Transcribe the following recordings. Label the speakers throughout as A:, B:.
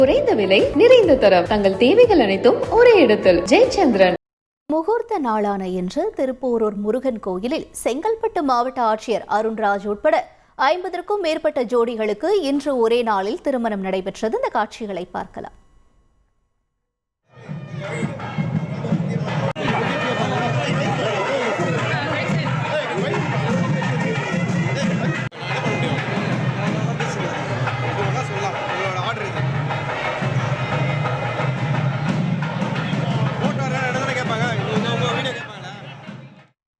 A: குறைந்த விலை நிறைந்த தரம் தங்கள் தேவைகள் அனைத்தும் ஒரே இடத்தில் ஜெயச்சந்திரன்.
B: முகூர்த்த நாளான இன்று திருப்போரூர் முருகன் கோயிலில் செங்கல்பட்டு மாவட்ட ஆட்சியர் அருண்ராஜ் உட்பட 50க்கும் மேற்பட்ட ஜோடிகளுக்கு இன்று ஒரே நாளில் திருமணம் நடைபெற்றது. இந்த காட்சிகளை பார்க்கலாம்.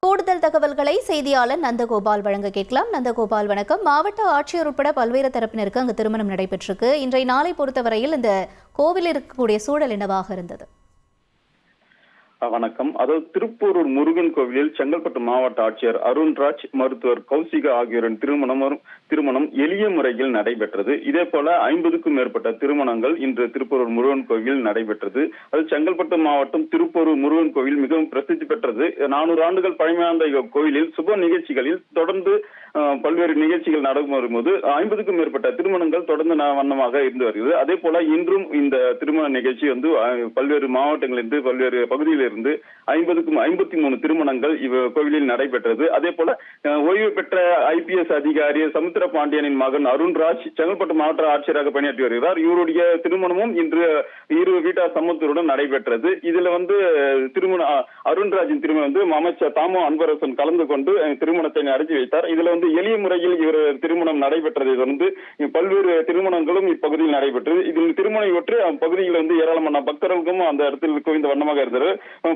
B: கூடுதல் தகவல்களை செய்தியாளர் நந்தகோபால் வழங்க கேட்கலாம். நந்தகோபால், வணக்கம். மாவட்ட ஆட்சியர் உட்பட பல்வேறு தரப்பினருக்கு அங்கு திருமணம் நடைபெற்றிருக்கு. இன்றைய நாளை பொறுத்தவரையில் இந்த கோவிலில் இருக்கக்கூடிய சூழல் என்னவாக இருந்தது?
C: வணக்கம். அதாவது திருப்போரூர் முருகன் கோவிலில் செங்கல்பட்டு மாவட்ட ஆட்சியர் அருண்ராஜ், மருத்துவர் கௌசிகா ஆகியோரின் திருமணம் எளிய முறையில் நடைபெற்றது. இதே போல 50க்கும் மேற்பட்ட திருமணங்கள் இன்று திருப்போரூர் முருகன் கோவில் நடைபெற்றது. அது செங்கல்பட்டு மாவட்டம் திருப்போரூர் முருகன் கோவில் மிகவும் பிரசித்தி பெற்றது. 400 ஆண்டுகள் பழமையான கோயிலில் சுப நிகழ்ச்சிகளில் தொடர்ந்து பல்வேறு நிகழ்ச்சிகள் நடைபெறும் போது 50க்கும் மேற்பட்ட திருமணங்கள் தொடர்ந்து வண்ணமாக இருந்து வருகிறது. அதே போல இன்றும் இந்த திருமண நிகழ்ச்சி பல்வேறு மாவட்டங்களிலிருந்து பல்வேறு பகுதியில் இருந்து 53 திருமணங்கள் கோவிலில் நடைபெற்றது. அதே போல ஓய்வு பெற்ற IPS அதிகாரி சமுத்திர பாண்டியனின் மகன் அருண்ராஜ் செங்கல்பட்டு மாவட்ட ஆட்சியராக பணியாற்றி வருகிறார். இவருடைய திருமணமும் இன்று இரு வீட்டார் சமூகத்துடன் நடைபெற்றது. இதுல அருண்ராஜின் திருமணம் அமைச்சர் தாமோ அன்பரசன் கலந்து கொண்டு திருமணத்தை நடத்தி வைத்தார். இதுல எளிய முறையில் இவர் திருமணம் நடைபெற்றதை தொடர்ந்து பல்வேறு திருமணங்களும் இப்பகுதியில் நடைபெற்றது. இதில் திருமணத்தை பகுதியில் ஏராளமான பக்தர்களுக்கும் அந்த இடத்தில் குவிந்த வண்ணமாக இருந்தது.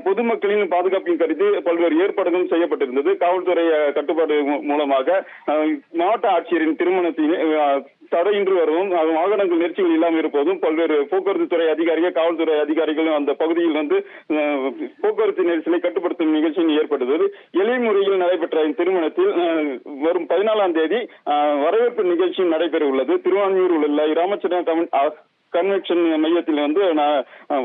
C: பொதுமக்களின் பாதுகாப்பின் கருதி பல்வேறு ஏற்பாடுகளும் செய்யப்பட்டிருந்தது. காவல்துறை கட்டுப்பாடு மூலமாக மாவட்ட ஆட்சியரின் திருமணத்தின் தடையின்றி வரவும் வாகனங்கள் நெரிசல் இல்லாமல் இருப்பதும் பல்வேறு போக்குவரத்து துறை அதிகாரிகள் காவல்துறை அதிகாரிகளும் அந்த பகுதியில் போக்குவரத்து நெரிசலை கட்டுப்படுத்தும் நிகழ்ச்சி ஏற்பட்டது. எளிய முறையில் நடைபெற்ற திருமணத்தில் வரும் 14ஆம் தேதி வரவேற்பு நிகழ்ச்சி நடைபெற உள்ளது. திருவான்மியூரில் உள்ள ராமச்சந்திரன் கன்வென்ஷன் மையத்தில்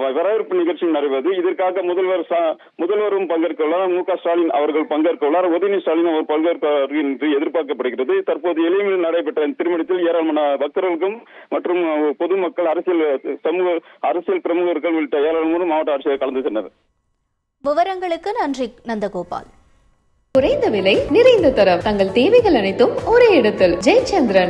C: வரவேற்பு நிகழ்ச்சி நடைபெறுவது. இதற்காக முதல்வரும் பங்கேற்க உள்ளார். MK ஸ்டாலின் அவர்கள் பங்கேற்க உள்ளார். உதயநிதி ஸ்டாலின் அவர் பங்கேற்பார் என்று எதிர்பார்க்கப்படுகிறது. தற்போது எளிமையில் நடைபெற்ற திருமணத்தில் ஏராளமான பக்தர்களுக்கும் மற்றும் பொதுமக்கள் அரசியல் பிரமுகர்கள் உள்ளிட்ட ஏராளமான மாவட்ட ஆட்சியர் கலந்து சென்றனர்.
B: விவரங்களுக்கு நன்றி நந்தகோபால்.
A: குறைந்த விலை நிறைந்த தரம் தங்கள் தேவைகள் அனைத்தும் ஒரே இடத்தில் ஜெயச்சந்திரன்.